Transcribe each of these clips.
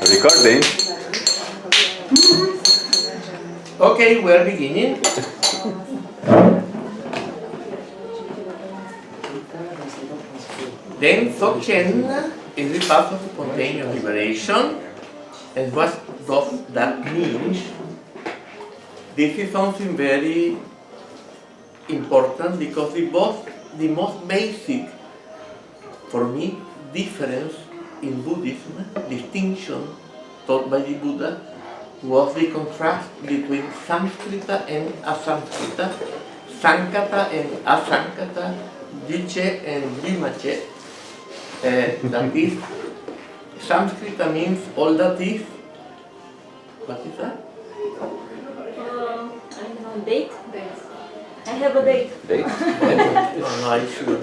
Recording. Okay, we are beginning. Then Dzogchen is the path of spontaneous liberation. And what does that mean? This is something very important because the most basic, for me, difference in Buddhism, distinction taught by the Buddha, was the contrast between samskrta and asamskrta, sankata and asankata, diche and vimache. That is, samskrta means all that is. What is that? I don't know, date? I have a date. Date? No, I'm sure.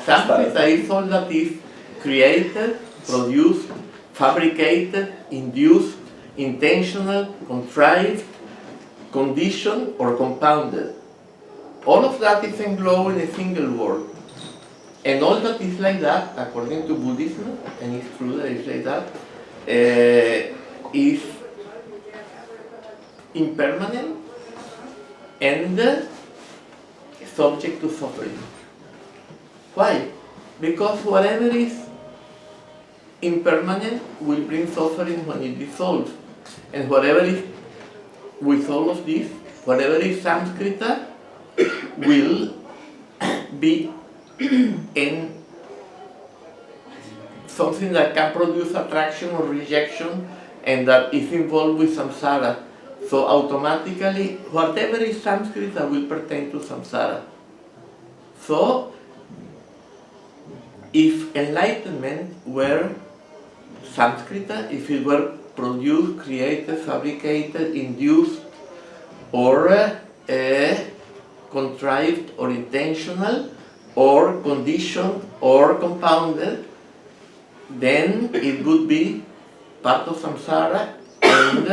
Samskrta is all that is created, produced, fabricated, induced, intentional, contrived, conditioned, or compounded. All of that is englobed in a single word. And all that is like that, according to Buddhism, and it's true that it's like that, is impermanent and subject to suffering. Why? Because whatever is impermanent will bring suffering when it dissolves. And whatever is, with all of this, whatever is samskrta will be in something that can produce attraction or rejection and that is involved with samsara. So automatically, whatever is samskrta will pertain to samsara. So, if enlightenment were samskrta, if it were produced, created, fabricated, induced, or contrived, or intentional, or conditioned, or compounded, then it would be part of samsara and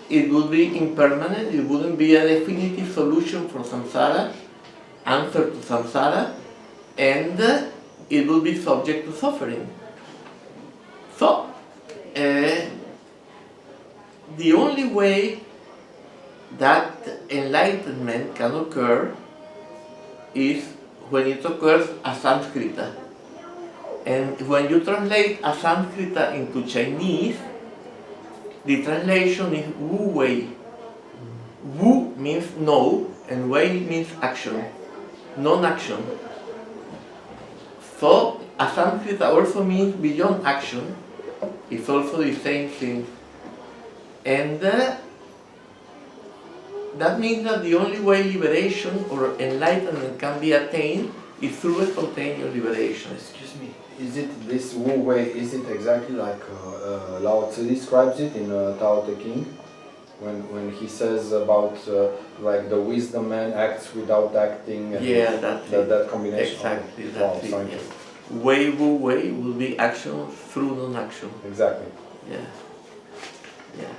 it would be impermanent, it wouldn't be a definitive solution for samsara, answer to samsara, and it will be subject to suffering. So, the only way that enlightenment can occur is when it occurs as samskrta. And when you translate asamskrta into Chinese, the translation is Wu Wei. Wu means no, and Wei means action, non-action. So, asamskrta also means beyond action. It's also the same thing. And that means that the only way liberation or enlightenment can be attained is through a spontaneous liberation. Excuse me, is it this Wu Wei, is it exactly like Lao Tzu describes it in Tao Te Ching? When he says about like the wisdom man acts without acting, and Yeah, that's that combination. Exactly, Wow, that's thank it. you. Wei Wu Wei will be action through non-action. Exactly. Yeah. Yeah.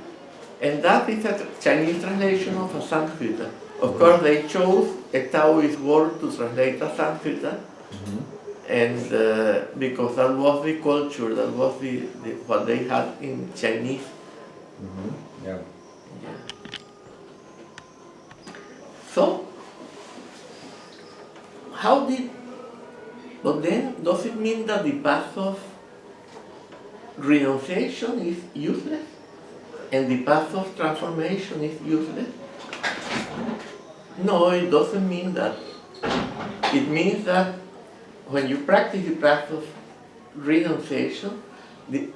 And that is a Chinese translation of a Sanskrit. Of course, they chose a Taoist word to translate a Sanskrit, and because that was the culture, that was the what they had in Chinese. Yeah. Yeah. So, but then, does it mean that the path of renunciation is useless? And the path of transformation is useless? No, it doesn't mean that. It means that when you practice the path of renunciation,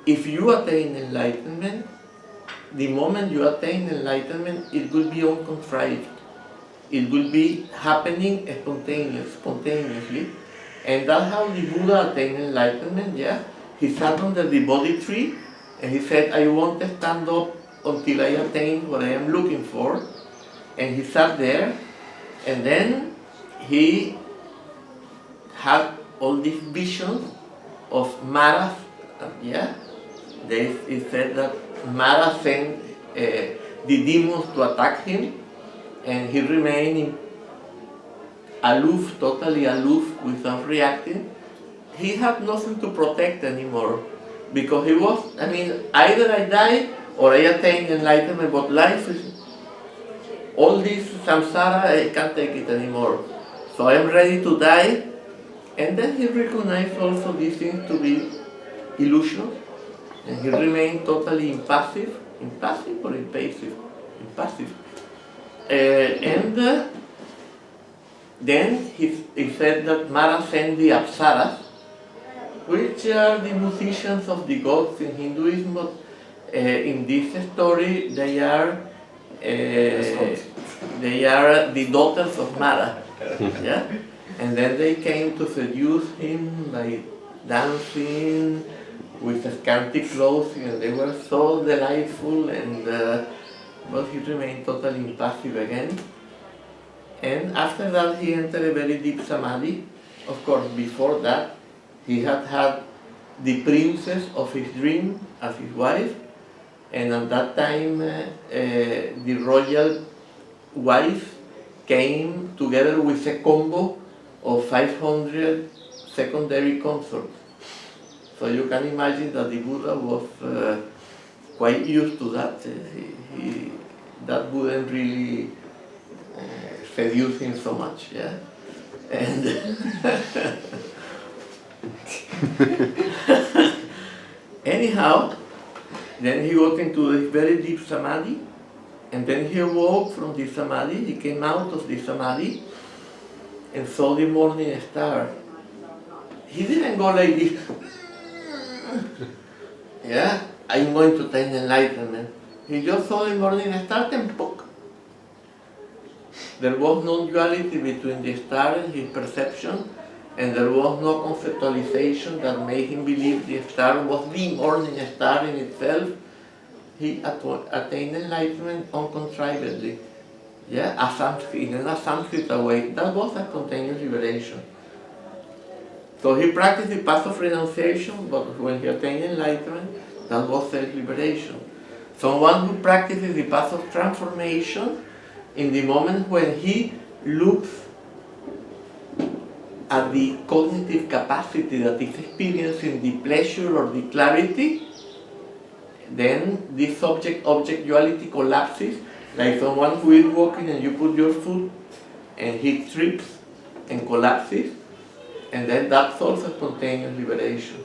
if you attain enlightenment, the moment you attain enlightenment, it will be uncontrived. It will be happening spontaneously. And that's how the Buddha attained enlightenment, yeah? He sat under the Bodhi tree and he said, I want to stand up until I attain what I am looking for. And he sat there, and then he had all these visions of Mara, yeah? He said that Mara sent the demons to attack him, and he remained aloof, totally aloof, without reacting. he had nothing to protect anymore, because he was, I mean, either I die or I attain enlightenment, but life is, all this samsara, I can't take it anymore. So I'm ready to die. And then he recognized also these things to be illusions, and he remained totally impassive or impassive? Impassive. Then he said that Mara sent the apsaras, which are the musicians of the gods in Hinduism, but in this story they are the daughters of Mara. Yeah? And then they came to seduce him by dancing with scanty clothing, and they were so delightful, and but he remained totally impassive again. And after that he entered a very deep samadhi. Of course, before that he had had the princess of his dream as his wife, and at that time the royal wife came together with a combo of 500 secondary consorts. So you can imagine that the Buddha was quite used to that. That wouldn't really seduce him so much, yeah? And anyhow, then he got into this very deep samadhi, and then he awoke from the samadhi. He came out of the samadhi and saw the morning star. He didn't go like this, yeah, I'm going to attain enlightenment. He just saw the morning star and poke. There was no duality between the star and his perception, and there was no conceptualization that made him believe the star was the morning star in itself. He attained enlightenment uncontrivedly. Yeah, in an asamskrta way. That was a spontaneous liberation. So he practiced the path of renunciation, but when he attained enlightenment, that was self-liberation. Someone who practices the path of transformation, in the moment when he looks at the cognitive capacity that is experiencing the pleasure or the clarity, then this subject-object duality collapses, like someone who is walking and you put your foot and he trips and collapses, and then that's also spontaneous liberation.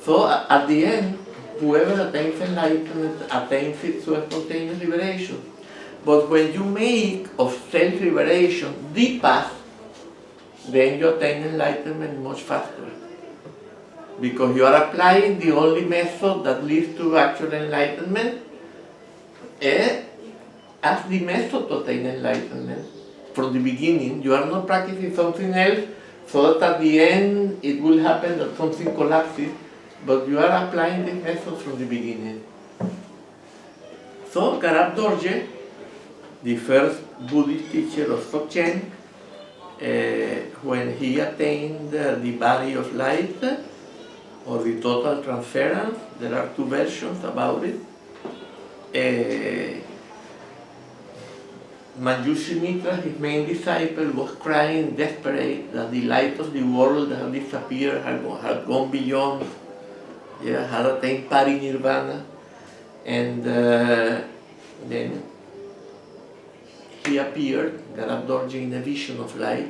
So at the end, whoever attains enlightenment attains it through spontaneous liberation. But when you make of self-liberation the path, then you attain enlightenment much faster. Because you are applying the only method that leads to actual enlightenment as the method to attain enlightenment. From the beginning, you are not practicing something else so that at the end it will happen that something collapses, but you are applying the method from the beginning. So Garab Dorje, the first Buddhist teacher of Dzogchen, when he attained the body of light, or the total transference, there are two versions about it. Manjushri Mitra, his main disciple, was crying desperate that the light of the world had disappeared, had gone beyond, had attained parinirvana, and then he appeared, Garab Dorje, in a vision of light,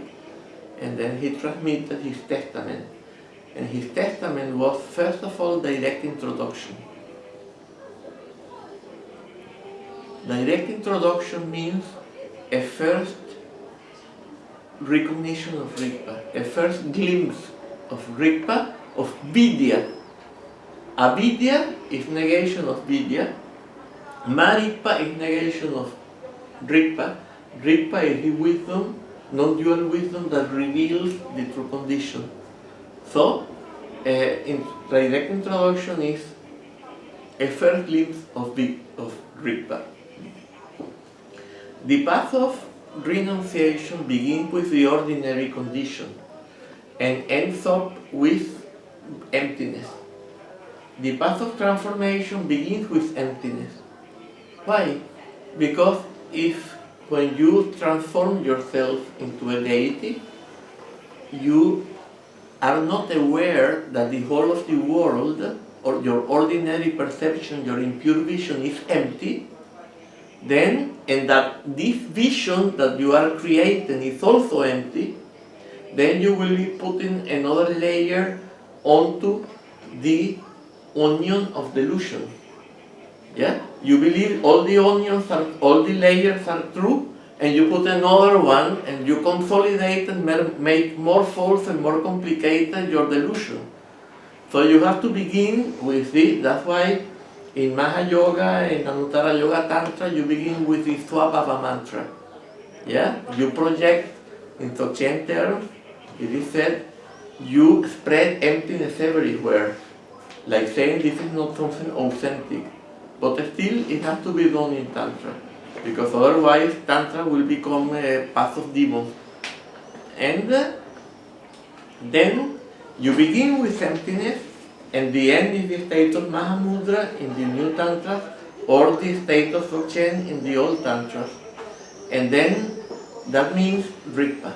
and then he transmitted his testament. And his testament was, first of all, direct introduction. Direct introduction means a first recognition of Rigpa, a first glimpse of Rigpa, of Vidya. Avidya is negation of Vidya. Marikpa is negation of Rigpa. Rigpa is the wisdom, non-dual wisdom that reveals the true condition. So, direct introduction is a first glimpse of Rigpa. The path of renunciation begins with the ordinary condition and ends up with emptiness. The path of transformation begins with emptiness. Why? Because when you transform yourself into a deity, you are not aware that the whole of the world, or your ordinary perception, your impure vision is empty, then, and that this vision that you are creating is also empty, then you will be putting another layer onto the onion of delusion. Yeah? You believe all the onions are, all the layers are true, and you put another one, and you consolidate and make more false and more complicated your delusion. So you have to begin with this. That's why in Maha Yoga, in Anuttara Yoga Tantra, you begin with the Swabhava mantra. Yeah? You project in Dzogchen terms, it is said, you spread emptiness everywhere. Like saying this is not something authentic. But still, it has to be done in Tantra. Because otherwise, Tantra will become a path of demons. And then you begin with emptiness, and the end is the state of Mahamudra in the new Tantras, or the state of Dzogchen in the old Tantras. And then that means Rigpa.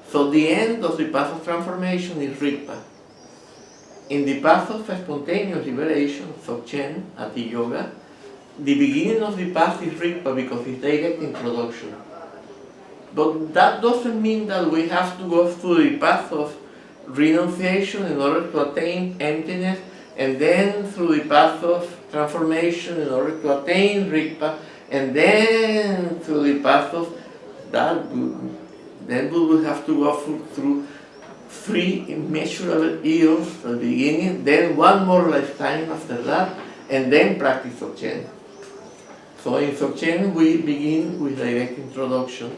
So the end of the path of transformation is Rigpa. In the path of spontaneous liberation, Dzogchen, Ati Yoga, the beginning of the path is Rigpa because it's direct introduction. But that doesn't mean that we have to go through the path of renunciation in order to attain emptiness, and then through the path of transformation in order to attain Rigpa, and then through the path of that, then we will have to go through 3 immeasurable eons at the beginning, then 1 more lifetime after that, and then practice Dzogchen. So in Dzogchen we begin with direct introduction,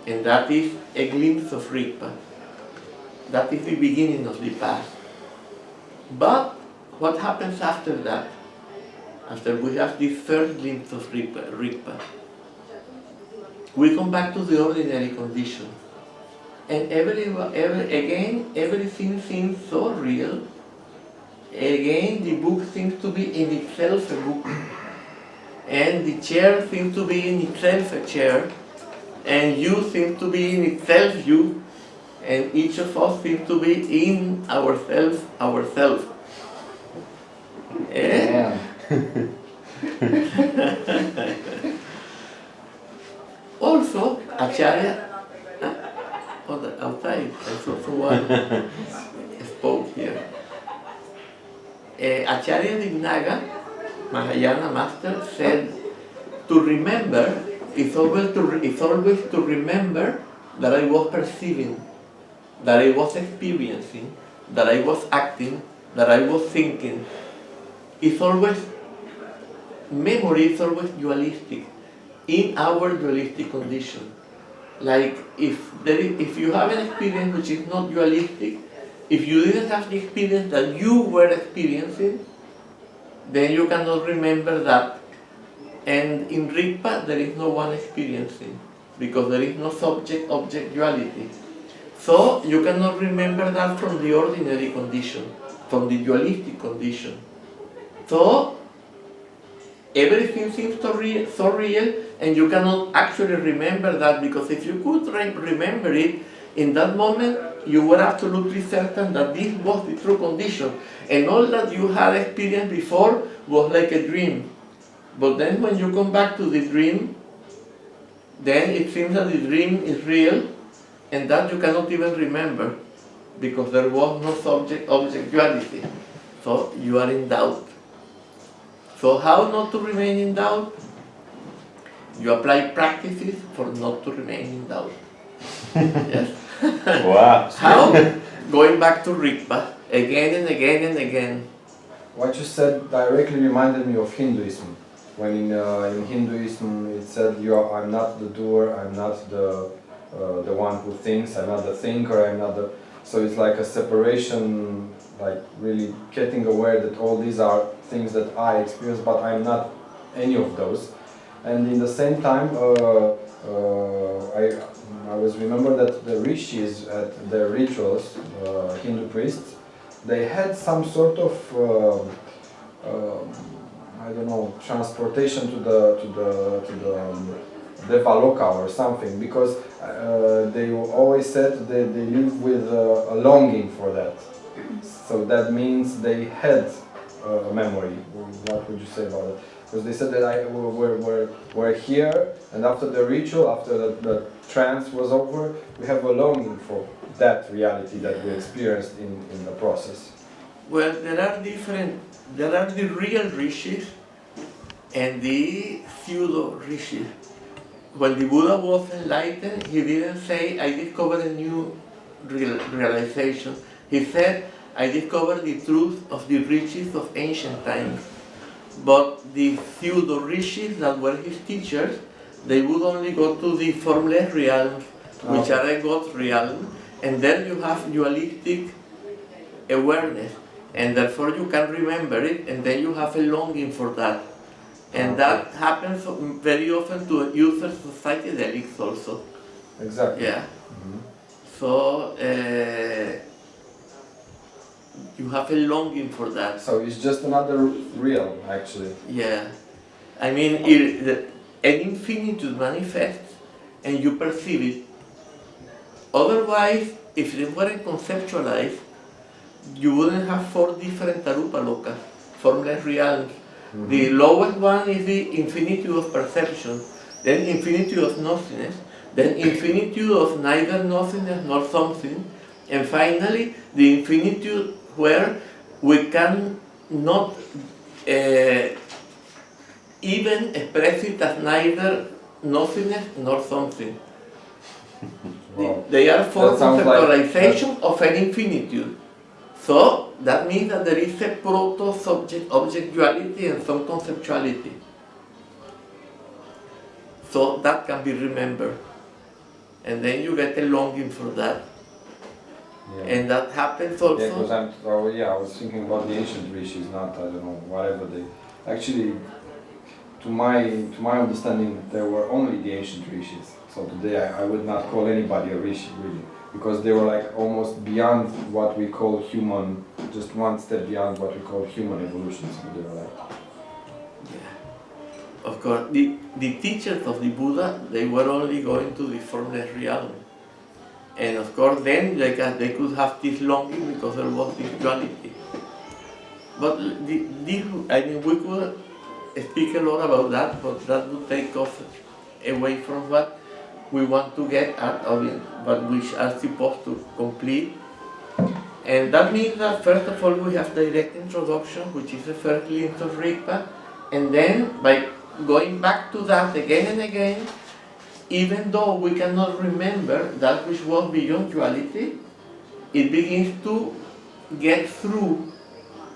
and that is a glimpse of Rigpa. That is the beginning of the path. But what happens after that? After we have this first glimpse of Rigpa, we come back to the ordinary condition. And again, everything seems so real. Again, the book seems to be in itself a book. And the chair seems to be in itself a chair. And you seem to be in itself you. And each of us seems to be in ourselves. Yeah. Also, Acharya, outside, I saw someone spoke here. Acharya Dignaga, Mahayana master, said to remember is always to remember that I was perceiving, that I was experiencing, that I was acting, that I was thinking. It's always, memory is always dualistic, in our dualistic condition. Like if you have an experience which is not dualistic, if you didn't have the experience that you were experiencing, then you cannot remember that. And in Rigpa there is no one experiencing, because there is no subject-object duality. So you cannot remember that from the ordinary condition, from the dualistic condition. So everything seems so real, and you cannot actually remember that, because if you could remember it, in that moment you were absolutely certain that this was the true condition, and all that you had experienced before was like a dream. But then when you come back to the dream, then it seems that the dream is real, and that you cannot even remember, because there was no subject-object duality. So you are in doubt. So how not to remain in doubt? You apply practices for not to remain in doubt. Yes. Wow. How? Going back to Rigpa again and again and again. What you said directly reminded me of Hinduism. When in Hinduism it said, I'm not the doer, I'm not the one who thinks, I'm not the thinker, I'm not the... So it's like a separation, like really getting aware that all these are things that I experience, but I'm not any of those. And in the same time, I was remember that the rishis at their rituals, Hindu priests, they had some sort of I don't know, transportation to the Devaloka or something, because they always said they live with a longing for that. So that means they had a memory. What would you say about it? Because they said that we're here, and after the ritual, after the trance was over, we have a longing for that reality that we experienced in the process. Well, there are the real rishis and the pseudo rishis. When the Buddha was enlightened, he didn't say, I discovered a new realization. He said, I discovered the truth of the riches of ancient times. But the pseudo rishis that were his teachers, they would only go to the formless realms, which are a God realm, and there you have dualistic awareness, and therefore you can remember it, and then you have a longing for that. And that happens very often to users of psychedelics also. Exactly. Yeah. So you have a longing for that. So it's just another realm, actually. Yeah. I mean, an infinitude manifests and you perceive it. Otherwise, if it weren't conceptualized, you wouldn't have 4 different Tarupa lokas, formless realms. The lowest one is the infinitude of perception, then infinitude of nothingness, then infinitude of neither nothingness nor something, and finally the infinitude where we can not even express it as neither nothingness nor something. Wow. They are 4 That sounds conceptualizations of an infinitude. So that means that there is a proto-subject object duality and some conceptuality. So that can be remembered. And then you get a longing for that. Yeah. And that happens also. Yeah, because I was thinking about the ancient rishis, not, I don't know, whatever they... Actually, to my understanding, there were only the ancient rishis. So today I would not call anybody a rishi, really. Because they were like almost beyond what we call human, just one step beyond what we call human evolution. So they were like... Yeah. Of course, the teachers of the Buddha, they were only going to the formless realm. And of course then they could have this longing because there was this duality. But we could speak a lot about that, but that would take us away from what we want to get out of it, but we are supposed to complete. And that means that first of all we have direct introduction, which is the first glimpse of Rigpa, and then by going back to that again and again, even though we cannot remember that which was beyond duality, it begins to get through,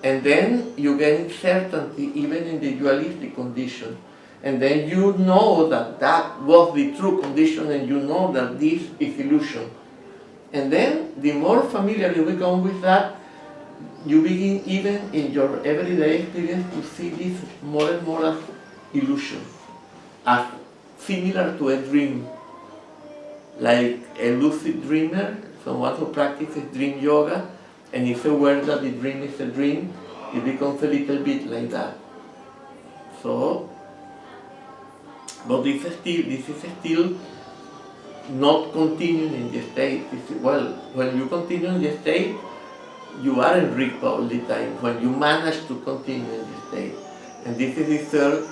and then you gain certainty even in the dualistic condition. And then you know that that was the true condition, and you know that this is illusion. And then the more familiar you become with that, you begin even in your everyday experience to see this more and more as illusion, as similar to a dream. Like a lucid dreamer, someone who practices dream yoga, and is aware that the dream is a dream, it becomes a little bit like that. So, but this is still not continuing in the state. Well, when you continue in the state, you are in Rigpa all the time, when you manage to continue in the state. And this is the third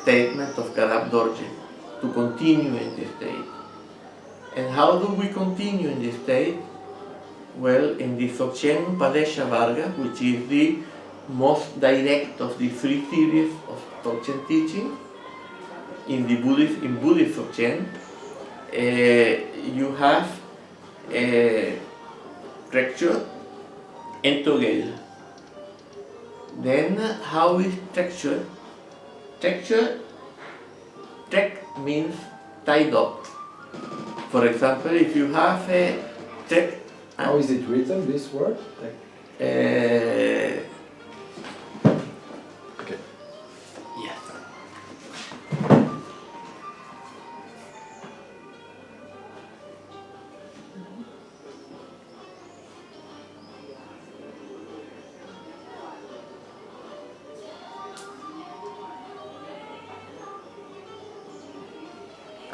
statement of Karab Dorje, to continue in the state. And how do we continue in the state? Well, in the Dzogchen Padesha Varga, which is the most direct of the 3 series of Dzogchen teaching, in Buddhist Dzogchen, you have Trekchö and Togel. Then, how is Trekchö? Trekchö, Trek means tied up. For example, if you have a Trek... How is it written, this word? Okay. Yes.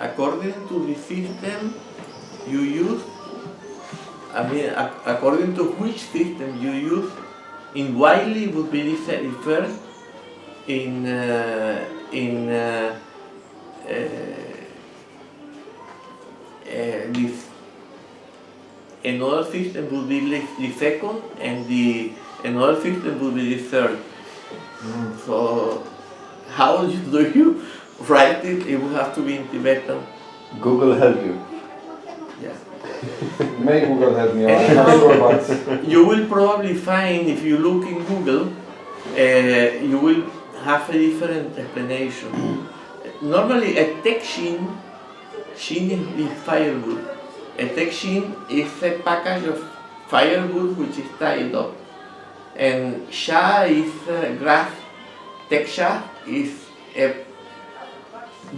according to the system you use, according to which system you use, in widely would be referred, in this another system would be the second, and another system would be the third. So how do you write it? It would have to be in Tibetan. Google help you. Yeah. May Google help me, I'm not sure, but You will probably find, if you look in Google, you will have a different explanation. Normally a tekshin, shin is firewood. A tekshin is a package of firewood which is tied up. And sha is grass. Teksha is a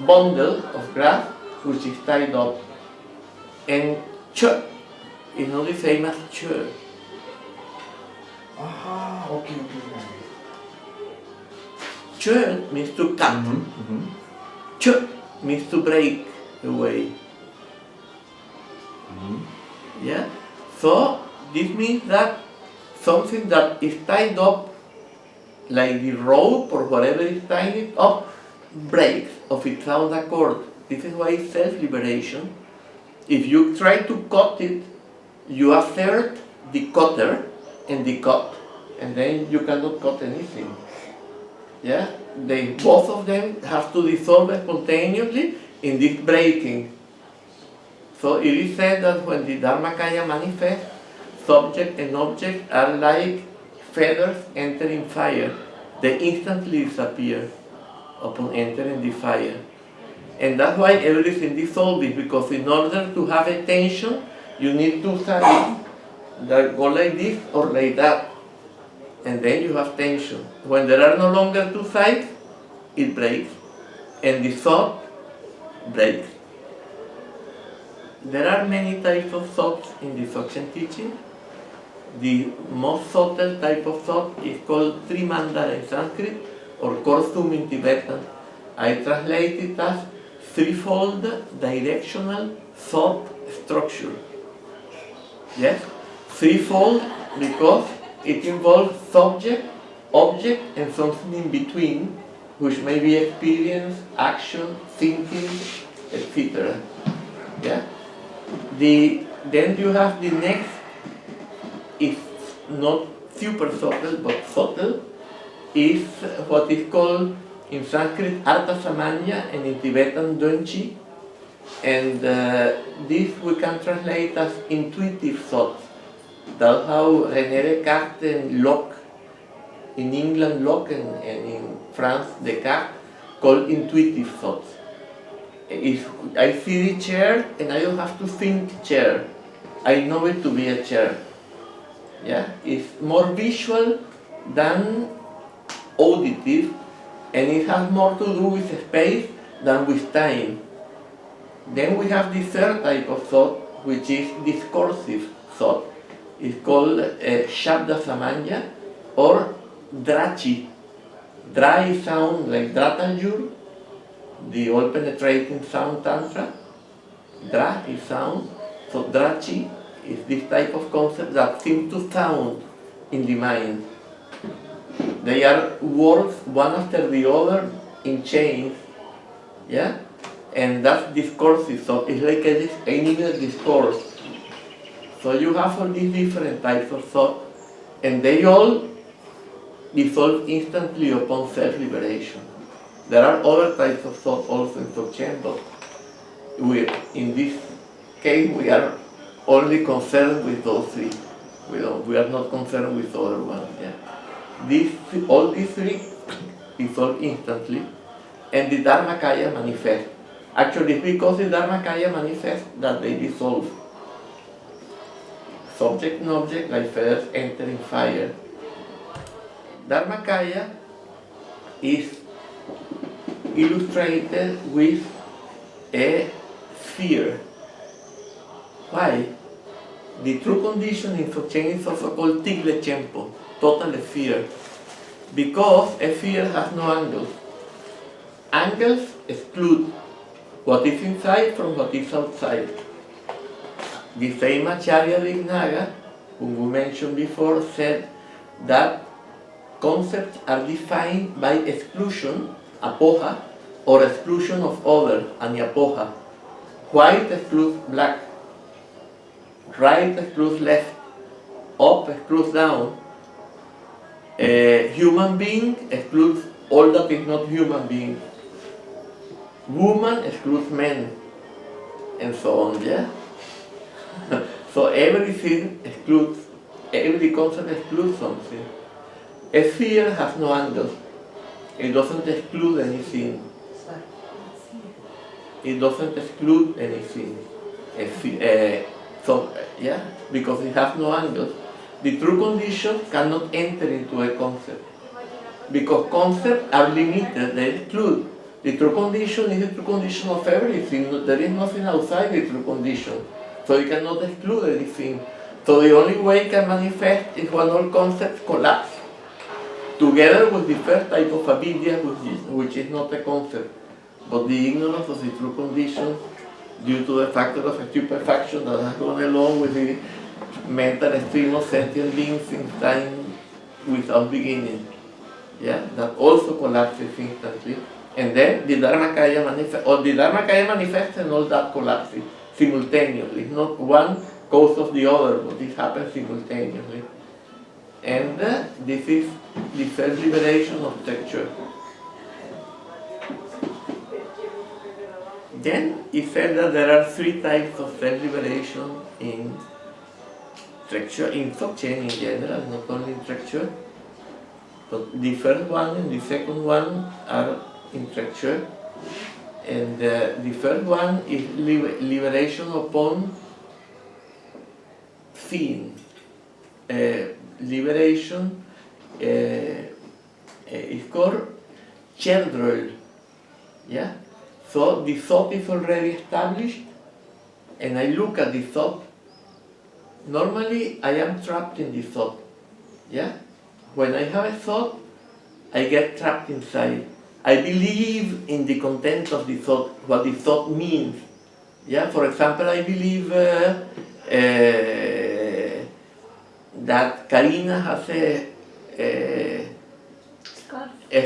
bundle of grass which is tied up. And ch is not the same as ch. aha, okay. Ch means to cut. Ch means to break away. Yeah? So this means that something that is tied up, like the rope or whatever is tying it up, breaks of its own accord. This is why it's self-liberation. If you try to cut it, you assert the cutter and the cut, and then you cannot cut anything. Yeah? Both of them have to dissolve spontaneously in this breaking. So it is said that when the Dharmakaya manifests, subject and object are like feathers entering fire. They instantly disappear upon entering the fire. And that's why everything dissolves, because in order to have a tension, you need two sides that go like this or like that. And then you have tension. When there are no longer two sides, it breaks. And the thought breaks. There are many types of thoughts in the Dzogchen teaching. The most subtle type of thought is called Trimandala in Sanskrit, or Korsum in Tibetan. I translate it as threefold directional thought structure. Yes? Threefold because it involves subject, object, and something in between, which may be experience, action, thinking, etc. Yeah? Then you have the next, is not super subtle but subtle, is what is called in Sanskrit Artha Samanya and in Tibetan Donchi, and this we can translate as intuitive thoughts. That's how René Descartes and Locke, in England Locke and in France Descartes, called intuitive thoughts. I see the chair and I don't have to think chair. I know it to be a chair. Yeah? It's more visual than auditive, and it has more to do with space than with time. Then we have the third type of thought, which is discursive thought. It's called Shabda Samanya or Drachi. Dry sound like Dratanjur, the all-penetrating sound tantra. Dra is sound, so Drachi is this type of concept that seems to sound in the mind. They are words one after the other in chains, yeah? And that's discoursive, so it's like an inner discourse. So you have all these different types of thought, and they all dissolve instantly upon self-liberation. There are other types of thought also in Dzogchen, but in this case we are only concerned with those three. We are not concerned with other ones. Yeah. All these three dissolve instantly, and the Dharmakaya manifest. Actually, it's because the Dharmakaya manifest that they dissolve. Subject and object like feathers entering fire. Dharmakaya is illustrated with a sphere. Why? The true condition in Dzogchen is also called Tigle Chempo, total sphere, because a sphere has no angles. Angles exclude. what is inside from what is outside. The same Acharya Dignaga, whom we mentioned before, said that concepts are defined by exclusion, apoha, or exclusion of other, anyapoha. White excludes black, right excludes left, up excludes down. A human being excludes all that is not human being. Woman excludes men, and so on, yeah? So everything excludes, every concept excludes something. A sphere has no angle. It doesn't exclude anything. It doesn't exclude anything. Because it has no angles. The true conditions cannot enter into a concept. Because concepts are limited, they exclude. The true condition is the true condition of everything. There is nothing outside the true condition. So you cannot exclude anything. So the only way it can manifest is when all concepts collapse. Together with the first type of avidya, which is not a concept, but the ignorance of the true condition due to the factor of stupefaction that has gone along with the mental stream of sentient beings in time without beginning. Yeah, that also collapses instantly. And then the Dharmakaya manifests and all that collapses simultaneously. Not one cause of the other, but it happens simultaneously. And this is the self-liberation of structure. Then he said that there are three types of self-liberation in structure, in Dzogchen in general, not only in structure. But the first one and the second one are in structure. And the first one is liberation upon seeing. Liberation is called cherdrol. Yeah? So the thought is already established, and I look at the thought. Normally I am trapped in the thought. Yeah? When I have a thought, I get trapped inside. I believe in the content of the thought, what the thought means. Yeah? For example, I believe that Karina has a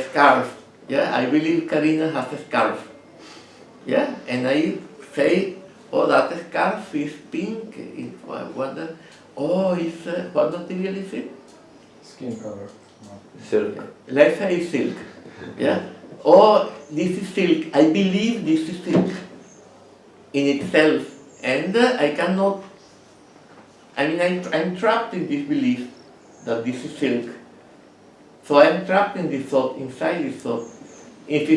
scarf. Yeah, I believe Karina has a scarf. Yeah, and I say, oh, that scarf is pink. What material is it? Skin color. Silk. Let's say silk. Yeah. Oh, this is silk. I believe this is silk in itself, and I cannot. I'm trapped in this belief that this is silk. So I'm trapped in this thought, inside this thought. If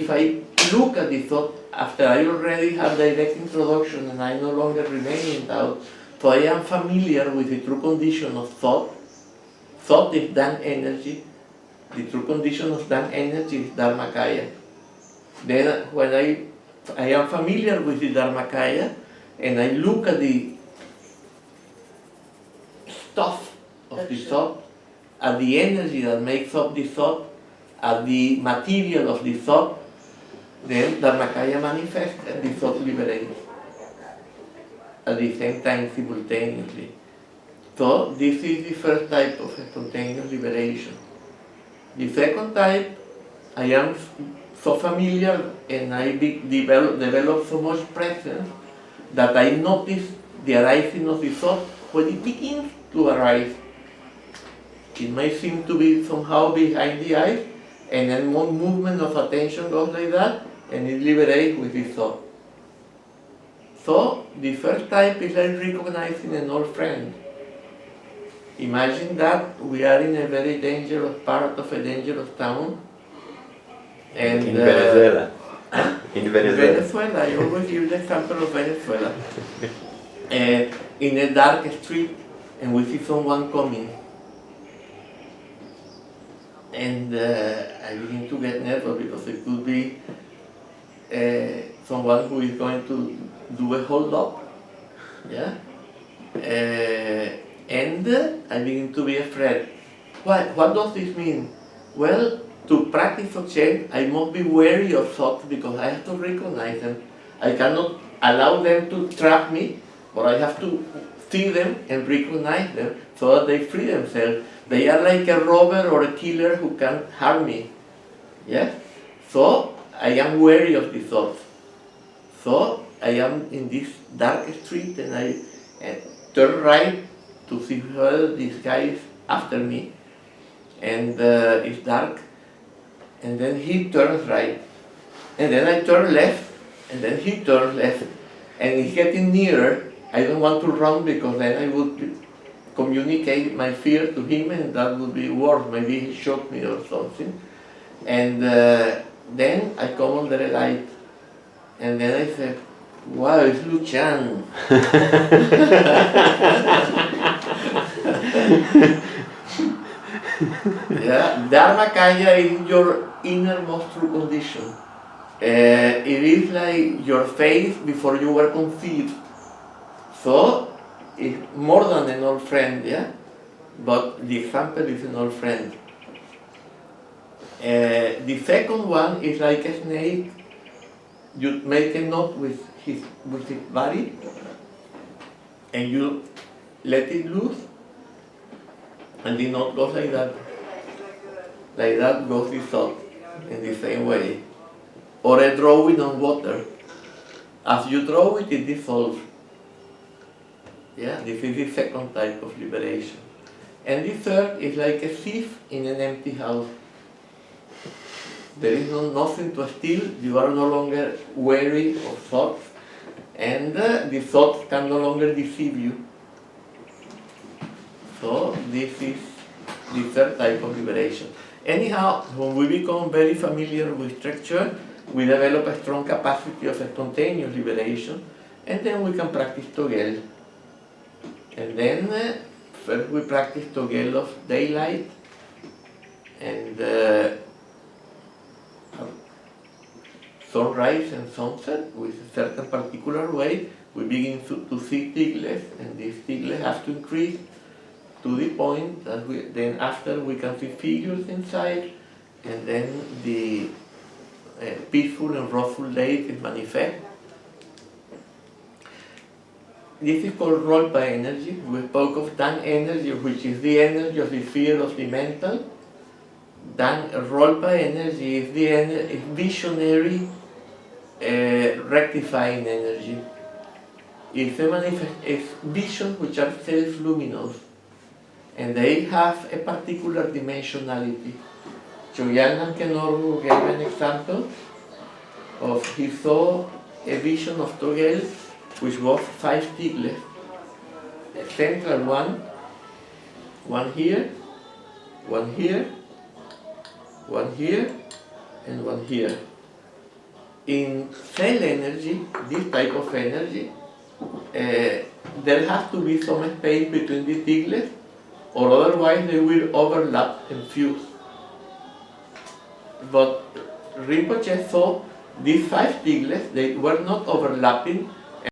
I look at the thought after I already have direct introduction and I no longer remain in doubt, so I am familiar with the true condition of thought. Thought is Dan energy. The true condition of Dan energy is Dharmakaya. Then when I am familiar with the Dharmakaya and I look at the stuff of the thought, at the energy that makes up the thought, at the material of the thought, then Dharmakaya manifests and the thought liberates at the same time simultaneously. So this is the first type of spontaneous liberation. The second type, I am so familiar and I develop so much presence that I notice the arising of the thought when it begins to arise. It may seem to be somehow behind the eyes, and then one movement of attention goes like that, and it liberates with the thought. So the first type is like recognizing an old friend. Imagine that we are in a very dangerous part of a dangerous town. And In Venezuela. In Venezuela. Venezuela, I always give the example of Venezuela. In a dark street, and we see someone coming. And I begin to get nervous because it could be someone who is going to do a hold up. Yeah? And I begin to be afraid. What does this mean? Well, to practice Dzogchen, I must be wary of thoughts because I have to recognize them. I cannot allow them to trap me, but I have to see them and recognize them so that they free themselves. They are like a robber or a killer who can harm me. Yes? So I am wary of the thoughts. So I am in this dark street and I turn right to see whether this guy is after me. And it's dark. And then he turns right. And then I turn left. And then he turns left. And he's getting nearer. I don't want to run because then I would communicate my fear to him and that would be worse. Maybe he shot me or something. And then I come under a light. And then I said, wow, it's Luchan. Yeah, nirmanakaya is your innermost true condition. It is like your faith before you were conceived. So, it's more than an old friend, yeah? But the example is an old friend. The second one is like a snake. You make a knot with his body and you let it loose and the knot goes like that. Like that goes the thought in the same way. Or a drawing on water. As you draw it, it dissolves. Yeah, this is the second type of liberation. And the third is like a thief in an empty house. There is nothing to steal, you are no longer wary of thoughts, and the thoughts can no longer deceive you. So this is the third type of liberation. Anyhow, when we become very familiar with structure, we develop a strong capacity of spontaneous liberation, and then we can practice Togel. And then first we practice Togel of daylight, and sunrise and sunset with a certain particular way. We begin to see tigles, and these tigles have to increase to the point that then after we can see figures inside, and then the peaceful and wrathful lake is manifest. This is called Rolpa energy. We spoke of Dan energy, which is the energy of the sphere of the mental. Dan Rolpa energy is the visionary rectifying energy. It's visions which are self-luminous, and they have a particular dimensionality. Chogyal Namkhai gave an example of he saw a vision of Togel which was 5 tigles, a central one here, one here, one here, and one here. In cell energy, this type of energy, there has to be some space between the tigles, or otherwise they will overlap and fuse. But Rinpoche saw these 5 tigles, they were not overlapping,